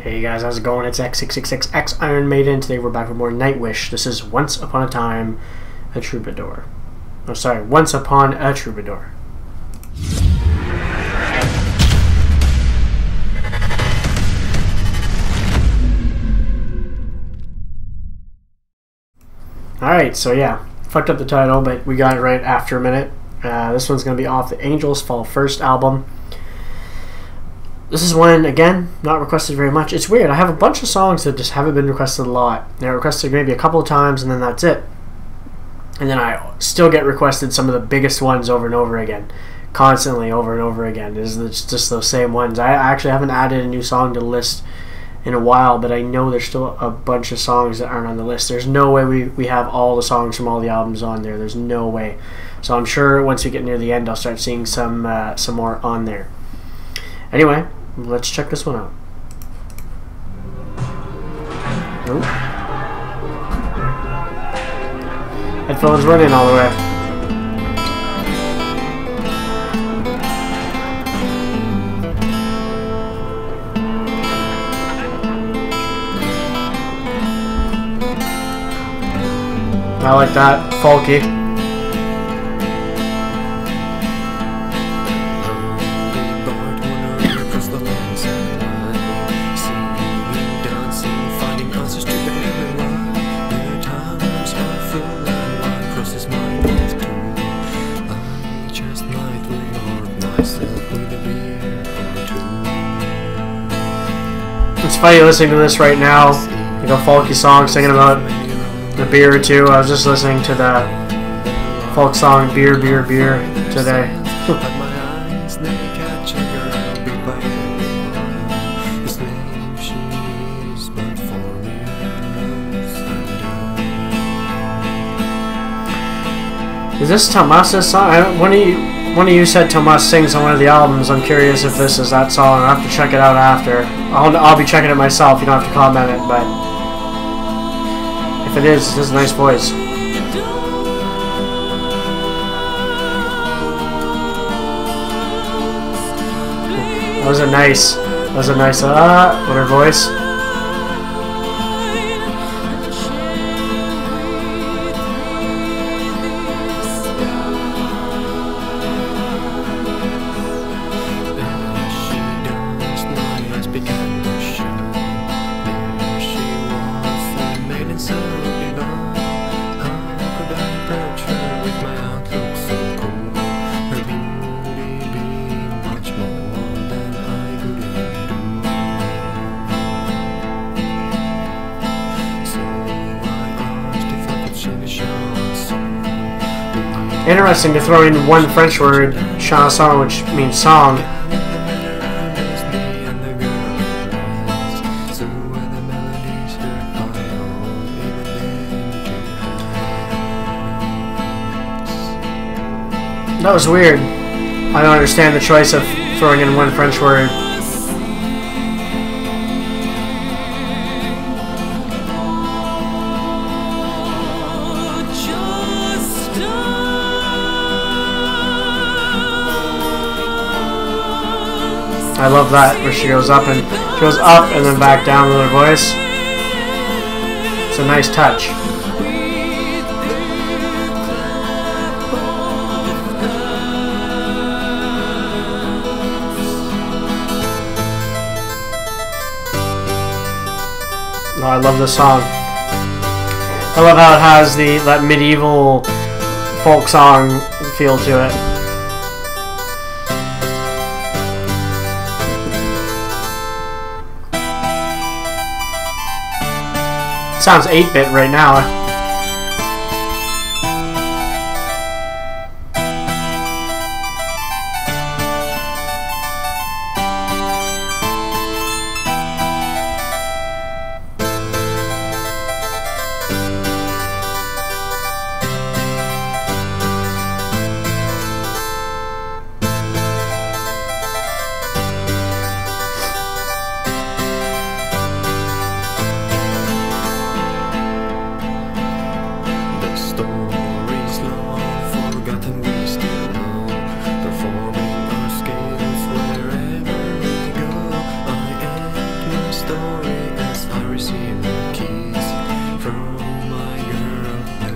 Hey guys, how's it going? It's X666X Iron Maiden. Today we're back with more Nightwish. This is Once Upon a Time, a Troubadour. Oh, sorry, Once Upon a Troubadour. Alright, so yeah, fucked up the title, but we got it right after a minute. This one's going to be off the Angels Fall First album. This is one, again, not requested very much. It's weird. I have a bunch of songs that just haven't been requested a lot. They're requested maybe a couple of times, and then that's it. And then I still get requested some of the biggest ones over and over again. Constantly, over and over again. It's just those same ones. I actually haven't added a new song to the list in a while, but I know there's still a bunch of songs that aren't on the list. There's no way we have all the songs from all the albums on there. There's no way. So I'm sure once we get near the end, I'll start seeing some more on there. Anyway, let's check this one out. Ooh. Headphones running all the way. I like that, folky. It's funny listening to this right now, like a folky song singing about a beer or two. I was just listening to the folk song Beer, Beer, Beer today. Is this Tomas's song? One of you said Tomas sings on one of the albums. I'm curious if this is that song. I'll have to check it out after. I'll be checking it myself. You don't have to comment it, but if it is, this is a nice voice. That was a nice with her voice. Interesting to throw in one French word, chanson, which means song. That was weird. I don't understand the choice of throwing in one French word. I love that where she goes up and then back down with her voice. It's a nice touch. Oh, I love this song. I love how it has that medieval folk song feel to it. Sounds 8-bit right now. story as I receive the keys from my girl, the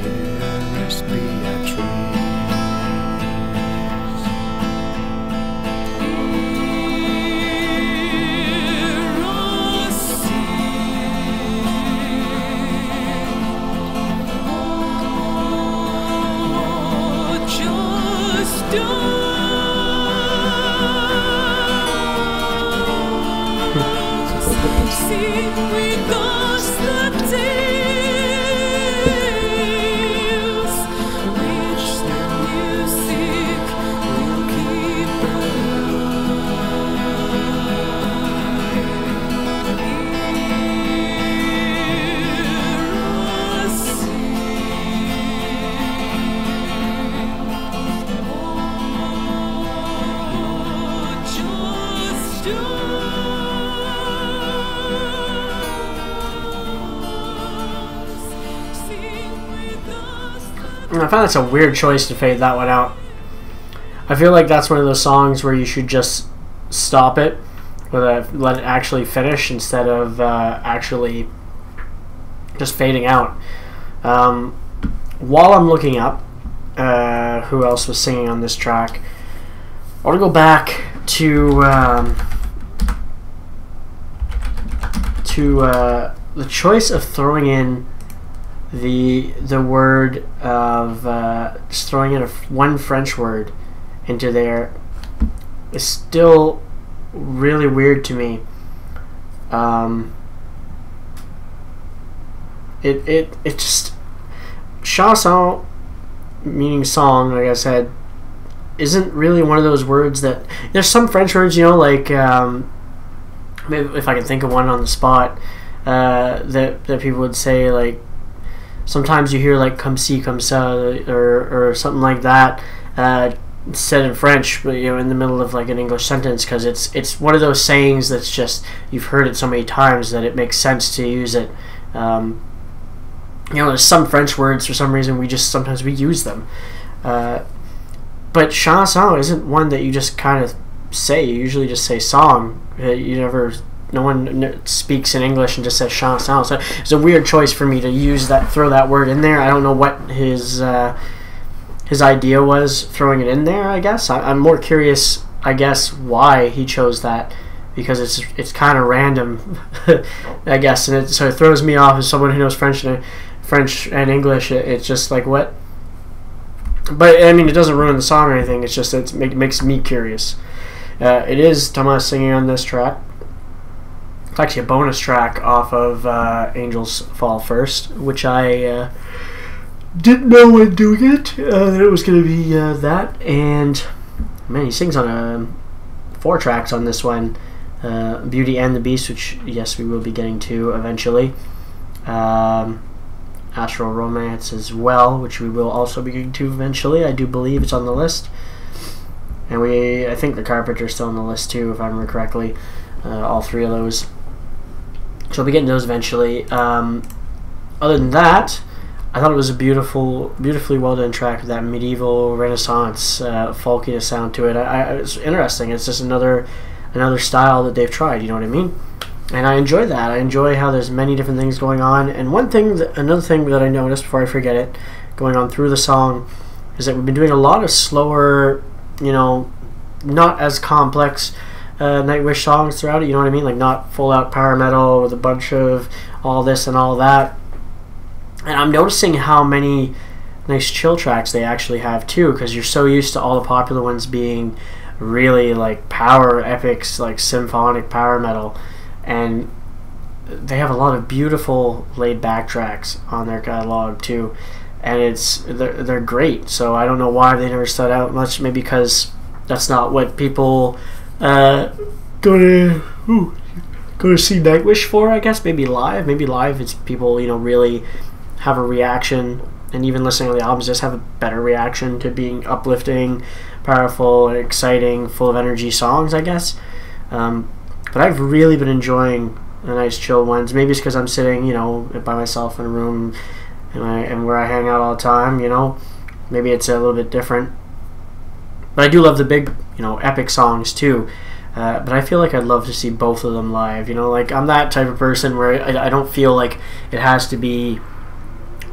dearest Beatrice. Sing with us the tales which the music will keep alive. Hear us sing. Oh, just I find that's a weird choice to fade that one out. I feel like that's one of those songs where you should just stop it, let it actually finish instead of actually just fading out. While I'm looking up who else was singing on this track, I want to go back to the choice of throwing in the word of just throwing in one French word into there is still really weird to me. It just, chanson, meaning song, like I said, isn't really one of those words that, there's some French words, you know, like maybe if I can think of one on the spot, that people would say, like, sometimes you hear like comme ci, comme ça, or something like that, said in French, but, you know, in the middle of like an English sentence, because it's one of those sayings that's just, you've heard it so many times that it makes sense to use it. You know, there's some French words, for some reason, sometimes we use them. But chanson isn't one that you just kind of say. You usually just say song. No one speaks in English and just says chanson. So it's a weird choice for me to throw that word in there. I don't know what his idea was throwing it in there, I guess. I'm more curious, I guess, why he chose that, because it's kind of random, I guess, and so it throws me off as someone who knows French and English. It's just like, what? But I mean, it doesn't ruin the song or anything. It's just it makes me curious. It is Thomas singing on this track. It's actually a bonus track off of Angels Fall First, which I didn't know when doing it that it was going to be that. And man, he sings on 4 tracks on this one. Beauty and the Beast, which, yes, we will be getting to eventually. Astral Romance as well, which we will also be getting to eventually. I do believe it's on the list. And I think the Carpenter's still on the list too, if I remember correctly. All 3 of those. So we'll be getting those eventually. Other than that, I thought it was a beautifully well done track with that medieval Renaissance folkiness sound to it. It's interesting. It's just another style that they've tried. You know what I mean? And I enjoy that. I enjoy how there's many different things going on. And another thing that I noticed before I forget it, going on through the song, is that we've been doing a lot of slower, you know, not as complex Nightwish songs throughout it. You know what I mean? Like not full out power metal with a bunch of all this and all that. And I'm noticing how many nice chill tracks they actually have too, because you're so used to all the popular ones being really like power epics, like symphonic power metal, and they have a lot of beautiful laid back tracks on their catalog too, and they're great. So I don't know why they never stood out much. Maybe because that's not what people go to see Nightwish for, I guess. Maybe live it's people, you know, really have a reaction, and even listening to the albums just have a better reaction to being uplifting, powerful, and exciting, full of energy songs, I guess. But I've really been enjoying the nice chill ones. Maybe it's because I'm sitting, you know, by myself in a room and where I hang out all the time, you know. Maybe it's a little bit different. But I do love the big, you know, epic songs too. But I feel like I'd love to see both of them live. You know, like I'm that type of person where I don't feel like it has to be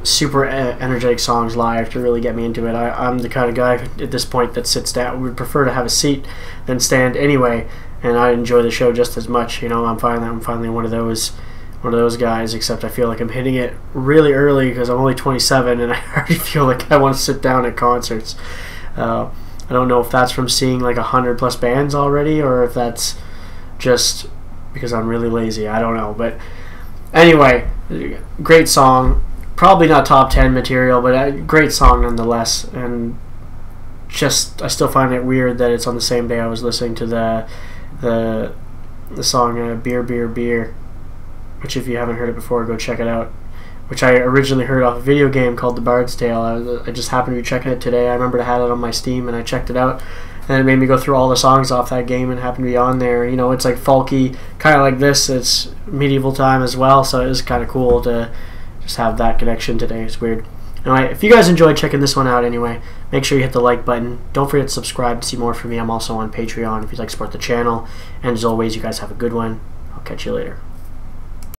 super energetic songs live to really get me into it. I'm the kind of guy at this point that sits down, would prefer to have a seat than stand anyway, and I enjoy the show just as much. You know, I'm finally one of those guys, except I feel like I'm hitting it really early because I'm only 27 and I already feel like I want to sit down at concerts. I don't know if that's from seeing like 100+ bands already, or if that's just because I'm really lazy. I don't know. But anyway, great song. Probably not top 10 material, but a great song nonetheless. And just, I still find it weird that it's on the same day I was listening to the song Beer, Beer, Beer, which if you haven't heard it before, go check it out. Which I originally heard off a video game called The Bard's Tale. I just happened to be checking it today. I remembered I had it on my Steam, and I checked it out. And it made me go through all the songs off that game and happened to be on there. You know, it's like folky, kind of like this. It's medieval time as well, so it was kind of cool to just have that connection today. It's weird. Anyway, if you guys enjoyed checking this one out anyway, make sure you hit the like button. Don't forget to subscribe to see more from me. I'm also on Patreon if you'd like to support the channel. And as always, you guys have a good one. I'll catch you later.